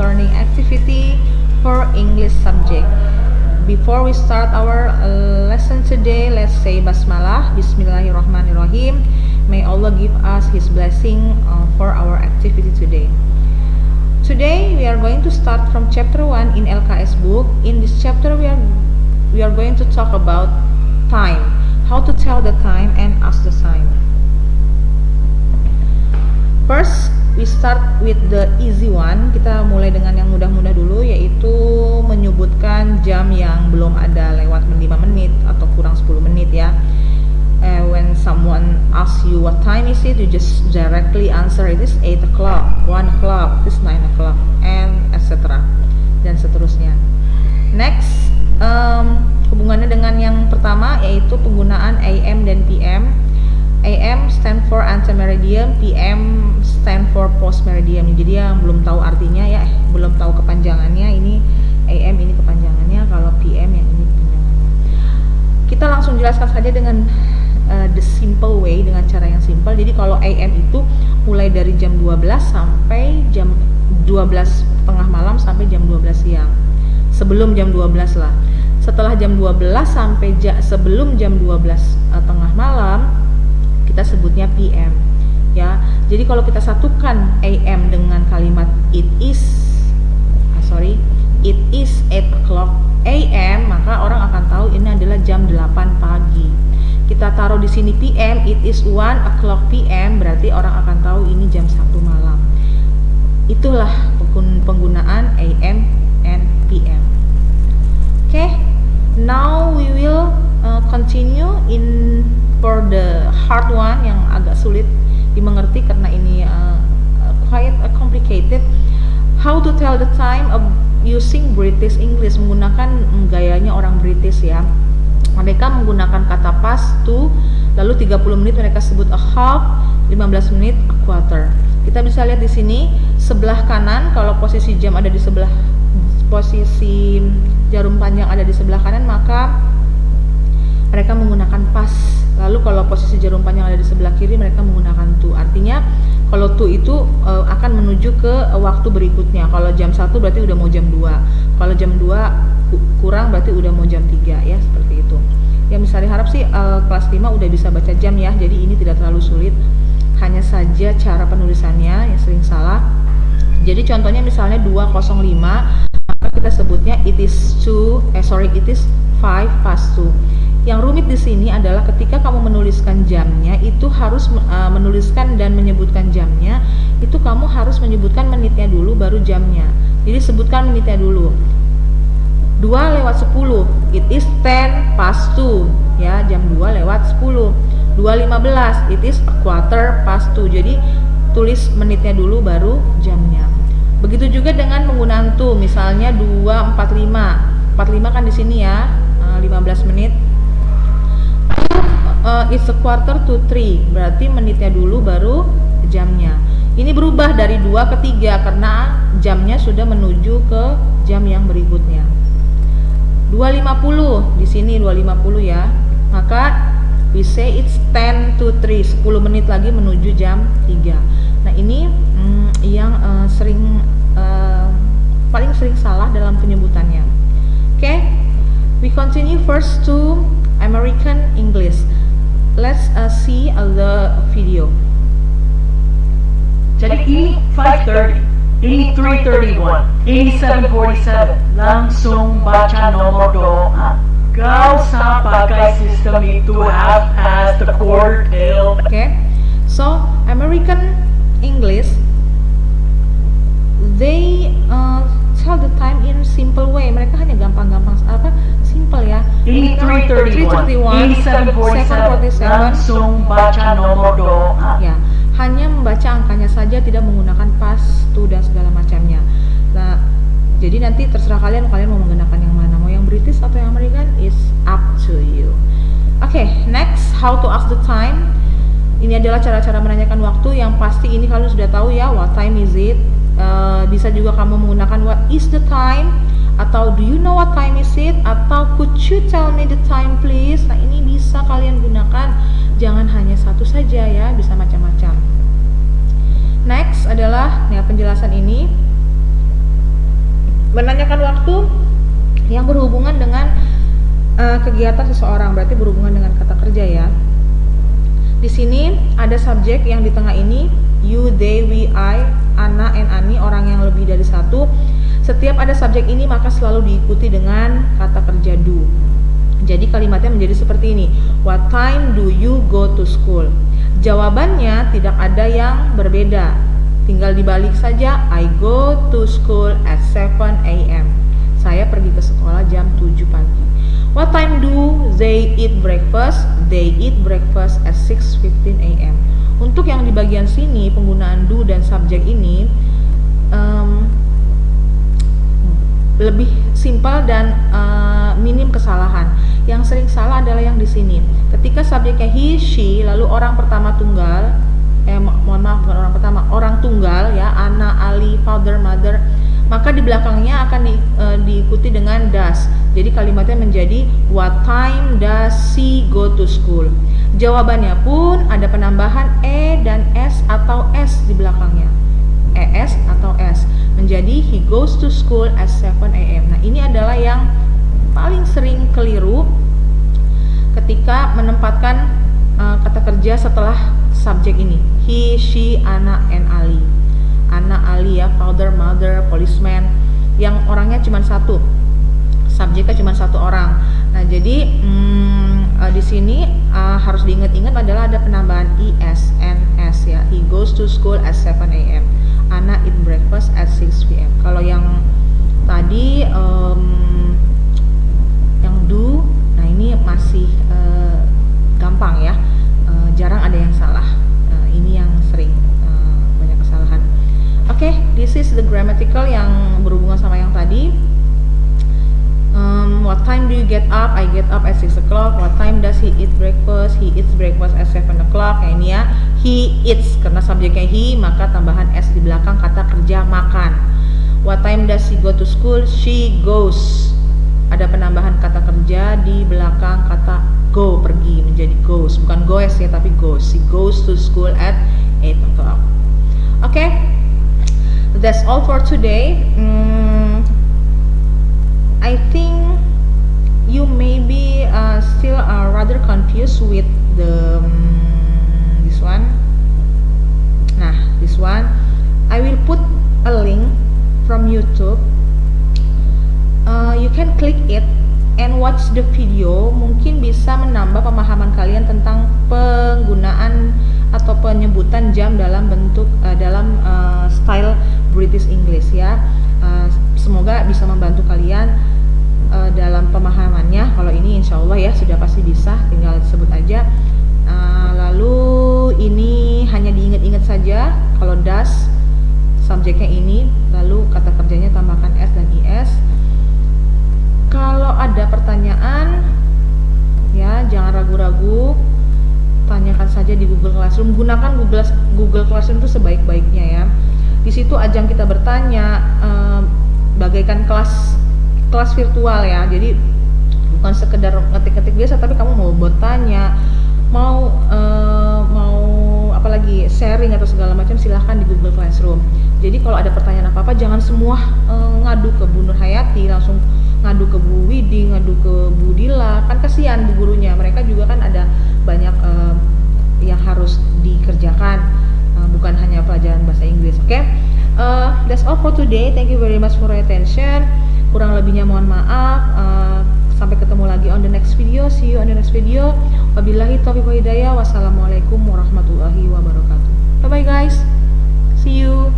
learning activity for English subject. Before we start our lesson today, let's say Basmalah. Bismillahirrahmanirrahim. May Allah give us His blessing for our activity today. Today we are going to start from chapter 1 in LKS book. In this chapter we are going to talk about time, how to tell the time and ask the time. First, we start with the easy one. Kita mulai dengan yang mudah-mudah dulu, yaitu menyebutkan jam yang belum ada lewat 5 menit atau kurang 10 menit ya. When someone asks you what time is it, you just directly answer it is 8 o'clock, 1 o'clock, it is 9 o'clock, and etc. dan seterusnya. Next, hubungannya dengan yang pertama yaitu penggunaan AM dan PM. AM stand for antemeridium, PM stand for postmeridium. Jadi yang belum tahu artinya ya, belum tahu kepanjangannya, ini AM ini kepanjangannya, kalau PM yang ini kepanjangannya. Kita langsung jelaskan saja dengan the simple way, dengan cara yang simpel. Jadi kalau AM itu mulai dari jam 12 sampai jam 12 tengah malam sampai jam 12 siang. Sebelum jam 12 lah. Setelah jam 12 sampai sebelum jam 12 tengah malam kita sebutnya PM ya. Jadi kalau kita satukan AM dengan kalimat it is 8 o'clock AM, maka orang akan tahu ini adalah jam 8 pagi. Kita taruh di sini PM, it is 1 o'clock PM, berarti orang akan tahu ini jam 1 malam. Itulah penggunaan AM and PM. Okay, now we will continue for the hard one yang agak sulit dimengerti karena ini quite complicated. How to tell the time of using British English, menggunakan gayanya orang British ya. Mereka menggunakan kata past to, lalu 30 menit mereka sebut a half, 15 menit a quarter. Kita bisa lihat di sini sebelah kanan, kalau posisi jam ada di sebelah, posisi jarum panjang ada di sebelah kanan, maka mereka menggunakan past. Lalu kalau posisi jarum panjang ada di sebelah kiri, mereka menggunakan to. Artinya kalau to itu akan menuju ke waktu berikutnya. Kalau jam 1 berarti udah mau jam 2. Kalau jam 2 kurang berarti udah mau jam 3 ya, seperti itu. Ya misalnya harap sih kelas 5 udah bisa baca jam ya. Jadi ini tidak terlalu sulit. Hanya saja cara penulisannya yang sering salah. Jadi contohnya misalnya 2:05, maka kita sebutnya it is 5 past 2. Yang rumit di sini adalah ketika kamu menuliskan jamnya, itu harus menuliskan dan menyebutkan jamnya, itu kamu harus menyebutkan menitnya dulu baru jamnya. Jadi sebutkan menitnya dulu. 2:10, it is 10 past 2 ya, jam 2:10. 2:15, it is a quarter past 2. Jadi tulis menitnya dulu baru jamnya. Begitu juga dengan penggunaan to, misalnya 2:45. 45 kan di sini ya, 15 menit. It's a quarter to 3, berarti menitnya dulu baru jamnya. Ini berubah dari 2 ke 3 karena jamnya sudah menuju ke jam yang berikutnya. 2:50, di sini 2:50 ya. Maka we say it's 10 to 3, 10 menit lagi menuju jam 3. Nah, ini yang paling sering salah dalam penyebutannya. Okay? We continue first to American English. Let's see the video. Jadi ini 5:30, ini 3:31, ini 7:47. Langsung baca nomor doa. Gak usah pakai sistem itu half past the quarter till. Okay, so American English, they tell the time in simple way. Mereka hanya gampang-gampang simple ya. Ini 3:31, ini 7:47. Langsung baca nomor doa. Ya, hanya membaca angkanya saja, tidak menggunakan past, to dan segala macamnya. Nah, jadi nanti terserah kalian mau menggunakan yang mana, mau yang British atau yang American, is up to you. Okay, next, how to ask the time. Ini adalah cara-cara menanyakan waktu yang pasti ini kalian sudah tahu ya. What time is it? Bisa juga kamu menggunakan what is the time, atau do you know what time is it, atau could you tell me the time please. Nah, ini bisa kalian gunakan, jangan hanya satu saja ya, bisa macam-macam. Next adalah penjelasan ini. Menanyakan waktu yang berhubungan dengan kegiatan seseorang, berarti berhubungan dengan kata kerja ya. Di sini ada subjek yang di tengah ini, you, they, we, I, Ana, and Ani, orang yang lebih dari satu. Setiap ada subjek ini maka selalu diikuti dengan kata kerja do. Jadi kalimatnya menjadi seperti ini. What time do you go to school? Jawabannya tidak ada yang berbeda. Tinggal dibalik saja. I go to school at 7 a.m. Saya pergi ke sekolah jam 7 pagi. What time do they eat breakfast? They eat breakfast at 6:15 a.m. Untuk yang di bagian sini, penggunaan do dan subjek ini lebih simpel dan minim kesalahan. Yang sering salah adalah yang di sini. Ketika subjeknya he, she, lalu orang pertama tunggal, mohon maaf bukan orang pertama, orang tunggal ya, Ana, Ali, father, mother, maka di belakangnya akan diikuti dengan does. Jadi kalimatnya menjadi what time does she go to school? Jawabannya pun ada penambahan e dan s atau s di belakangnya. Es atau s menjadi he goes to school at 7 a.m. Nah, ini adalah yang paling sering keliru ketika menempatkan kata kerja setelah subjek ini. He, she, Ana, and Ali. Ana, Ali ya, father, mother, policeman, yang orangnya cuma satu, subjeknya cuma satu orang. Nah, jadi di sini harus diingat-ingat adalah ada penambahan es, ns ya. He goes to school at 7 a.m. Ana eat breakfast at 6 p.m. Kalau yang tadi yang do, nah ini masih gampang ya, jarang ada yang salah. Ini yang sering banyak kesalahan. Oke, this is the grammatical yang berhubungan sama yang tadi. What time do you get up? I get up at 6 o'clock. What time does he eat breakfast? He eats breakfast at 7 o'clock. Nah, ini ya, he eats karena subjeknya he, maka tambahan s di belakang kata kerja makan. What time does she go to school? She goes. Ada penambahan kata kerja di belakang kata go, pergi, menjadi goes. Bukan goes ya, tapi goes. She goes to school at 8 o'clock. Okay, that's all for today. I think you may be still rather confused with the this one. Nah, this one I will put a link from YouTube. You can click it and watch the video. Mungkin bisa menambah pemahaman kalian tentang penggunaan atau penyebutan jam dalam bentuk style British English ya. Semoga bisa membantu kalian dalam pemahamannya. Kalau ini insya Allah ya sudah pasti bisa, tinggal sebut aja. Lalu ini hanya diingat-ingat saja. Kalau does subjeknya ini, lalu kata kerjanya tambahkan s dan is. Kalau ada pertanyaan ya jangan ragu-ragu, tanyakan saja di Google Classroom. Gunakan Google Classroom itu sebaik-baiknya ya. Di situ ajang kita bertanya, bagaikan kelas virtual ya. Jadi bukan sekedar ngetik-ngetik biasa, tapi kamu mau bertanya, mau apalagi sharing atau segala macam, silahkan di Google Classroom. Jadi kalau ada pertanyaan apa-apa jangan semua ngadu ke Bu Nur Hayati, langsung ngadu ke Bu Widi, ngadu ke Bu Dila, kan kasihan bu gurunya, mereka juga kan ada banyak yang harus dikerjakan, bukan hanya pelajaran bahasa Inggris. Oke, that's all for today. Thank you very much for your attention. Kurang lebihnya mohon maaf. Sampai ketemu lagi on the next video. See you on the next video. Wabillahi taufiq wa hidayah. Wassalamualaikum warahmatullahi wabarakatuh. Bye bye guys. See you.